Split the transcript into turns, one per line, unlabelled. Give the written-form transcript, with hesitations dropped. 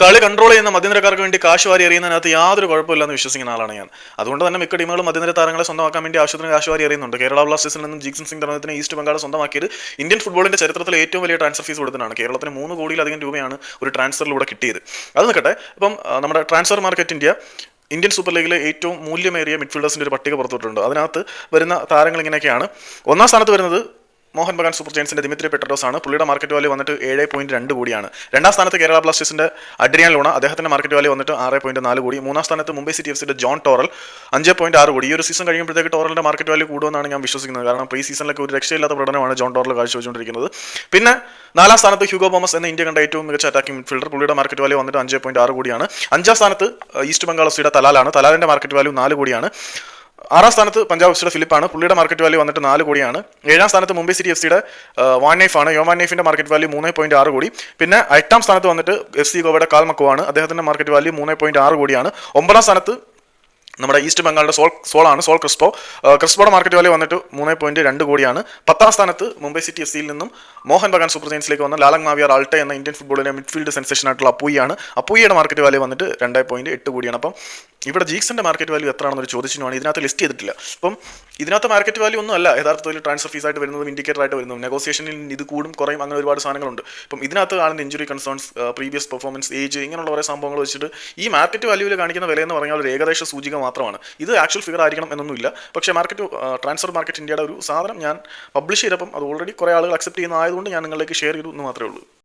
കളി കൺട്രോൾ ചെയ്യുന്ന മധ്യനിരക്കാർക്ക് വേണ്ടി കാശ് വാരി എറിയുന്നതിനകത്ത് യാതൊരു കുഴപ്പമില്ലെന്ന് വിശ്വസിക്കുന്ന ആളാണ് ഞാൻ. അതുകൊണ്ട് തന്നെ മിക്ക ടീമുകളും മധ്യനിര താരങ്ങളെ സ്വന്തമാക്കാൻ വേണ്ടി ആവശ്യത്തിന് കാശ് വാരി എറിയുന്നുണ്ട്. കേരള ബ്ലാസ്റ്റേഴ്സിൽ നിന്നും ജീക്സൺ സിംഗ് ധർമ്മത്തിന് ഈസ്റ്റ് ബംഗാൾ സ്വന്തമാക്കിയത് ഇന്ത്യൻ ഫുട്ബോളിന്റെ ചരിത്രത്തിലെ ഏറ്റവും വലിയ ട്രാൻസ്ഫർ ഫീസ് കൊടുത്തതാണ്. കേരളത്തിന് 3 കോടിയിലധികം രൂപയാണ് ഒരു ട്രാൻസ്ഫറിലൂടെ കിട്ടിയത്. അത് നിൽക്കട്ടെ, ഇപ്പം നമ്മുടെ ട്രാൻസ്ഫർ മാർക്കറ്റ് ഇന്ത്യൻ സൂപ്പർ ലീഗിലെ ഏറ്റവും മൂല്യമേറിയ മിഡ്ഫീൽഡേഴ്സിന്റെ ഒരു പട്ടിക പുറത്തുവിട്ടിട്ടുണ്ട്. അതിനകത്ത് വരുന്ന താരങ്ങൾ ഇങ്ങനെയൊക്കെയാണ്. ഒന്നാം സ്ഥാനത്ത് വരുന്നത് മോഹൻ ബഗാൻ സൂപ്പർ ജയൻസിന്റെ ദിമിത്രി പെട്രോസ് ആണ്. പുള്ളിയുടെ മാർക്കറ്റ് വാല്യൂ വന്നിട്ട് 7.2 കോടിയാണ്. രണ്ടാം സ്ഥാനത്ത് കേരള ബ്ലാസ്റ്റേഴ്സിന്റെ അഡ്രിയാൻ ലൂണ, അദ്ദേഹത്തിന്റെ മാർക്കറ്റ് വാല്യൂ വന്നിട്ട് 6.4 കോടി. മൂന്നാം സ്ഥാനത്ത് മുംബൈ സിറ്റി എഫ് സിയുടെ ജോൺ ടോറൽ 5.6 കോടി. ഈ ഒരു സീസൺ കഴിയുമ്പോഴത്തേക്ക് ടോറലിന്റെ മാർക്കറ്റ് വാല്യൂ കൂടുമെന്നാണ് ഞാൻ വിശ്വസിക്കുന്നത്. കാരണം പ്രീ സീസണിലൊക്കെ ഒരു രക്ഷയില്ലാത്ത പ്രകടനമാണ് ജോൺ ടോറൽ കാഴ്ചവെച്ചുകൊണ്ടിരിക്കുന്നത്. പിന്നെ നാലാം സ്ഥാനത്ത് ഹ്യൂഗോ തോമസ് എന്ന ഇന്ത്യ കണ്ട ഏറ്റവും മികച്ച അറ്റാക്കിംഗ് മിഡ്ഫീൽഡർ, പുള്ളിയുടെ മാർക്കറ്റ് വാല്യൂ വന്നിട്ട് 5.6 കോടിയാണ്. അഞ്ചാം സ്ഥാനത്ത് ഈസ്റ്റ് ബംഗാൾ എഫ് സിയുടെ തലാലാണ്. തലാലിന്റെ മാർക്കറ്റ് വാല്യൂ 4 കോടിയാണ്. ആറാം സ്ഥാനത്ത് പഞ്ചാബ് എഫ് സിയുടെ ഫിലിപ്പാണ്, പുള്ളിയുടെ മാർക്കറ്റ് വാല്യൂ വന്നിട്ട് 4 കോടിയാണ്. ഏഴാം സ്ഥാനത്ത് മുംബൈ സിറ്റി എഫ് സിയുടെ വാൻ നൈഫ് ആണ്. യോമാൻ നൈഫിന്റെ മാർക്കറ്റ് വാല്യൂ 3.6 കോടി. പിന്നെ എട്ടാം സ്ഥാനത്ത് വന്നിട്ട് എഫ് സി ഗോവയുടെ കാൽ മക്കോ ആണ്, അദ്ദേഹത്തിന്റെ മാർക്കറ്റ് വാല്യൂ 3.6 കോടിയാണ്. ഒമ്പതാം സ്ഥാനത്ത് നമ്മുടെ ഈസ്റ്റ് ബംഗാളിന്റെ സോൾ ക്രിസ്പോയുടെ മാർക്കറ്റ് വാല്യൂ വന്നിട്ട് 3.2 കോടിയാണ്. പത്താം സ്ഥാനത്ത് മുംബൈ സിറ്റി എഫ് സിയിൽ നിന്നും മോഹൻ ബഗാൻ സൂപ്പർ ജയൻസിലേക്ക് വന്ന ലാലങ് മാവിയർ ആൾട്ടെ എന്ന ഇന്ത്യൻ ഫുട്ബോളിലെ മിഡ്ഫീൽഡ് സെൻസേഷൻ ആയിട്ടുള്ള അപ്പൂയിയാണ്. അപ്പൂയിയുടെ മാർക്കറ്റ് വാല്യൂ വന്നിട്ട് 2.8 കോടിയാണ്. അപ്പം ഇവിടെ ജീക്സിന്റെ മാർക്കറ്റ് വാല്യൂ എത്രയാണെന്നൊരു ചോദിച്ചിട്ടാണ് ഇതിനകത്ത് ലിസ്റ്റ് ചെയ്തിട്ടില്ല. അപ്പം ഇതിനകത്ത് മാർക്കറ്റ് വാല്യൂ ഒന്നും അല്ല യഥാർത്ഥത്തിൽ ട്രാൻസ്ഫർ ഫീസ് ആയിട്ട് വരുന്നതും ഇൻഡിക്കേറ്റർ ആയിട്ട് വരുന്നതും. നെഗോസിയേഷനിൽ ഇത് കൂടും കുറയും, അങ്ങനെ ഒരുപാട് സാധനങ്ങളുണ്ട്. ഇപ്പം ഇതിനകത്ത് കാണുന്ന injury concerns, previous performance, age, ഇങ്ങനെയുള്ള കുറേ സംഭവങ്ങൾ വെച്ചിട്ട് ഈ മാർക്കറ്റ് വാല്യൂവിൽ കാണിക്കുന്ന വില എന്ന് പറഞ്ഞാൽ ഒരു ഏകദേശ സൂചിക മാത്രമാണ്. ഇത് ആക്ച്വൽ ഫിഗർ ആയിരിക്കണം എന്നൊന്നുമില്ല. പക്ഷേ ട്രാൻസ്ഫർ മാർക്കറ്റ് ഇന്ത്യയുടെ ഒരു സാധനം ഞാൻ പബ്ലിഷ് ചെയ്തപ്പം അത് ഓൾറെഡി കുറേ ആളുകൾ അക്സെപ്റ്റ് ചെയ്യുന്നതായതുകൊണ്ട് ഞാൻ നിങ്ങളിലേക്ക് ഷെയർ ചെയ്തു എന്ന് മാത്രമേ ഉള്ളൂ.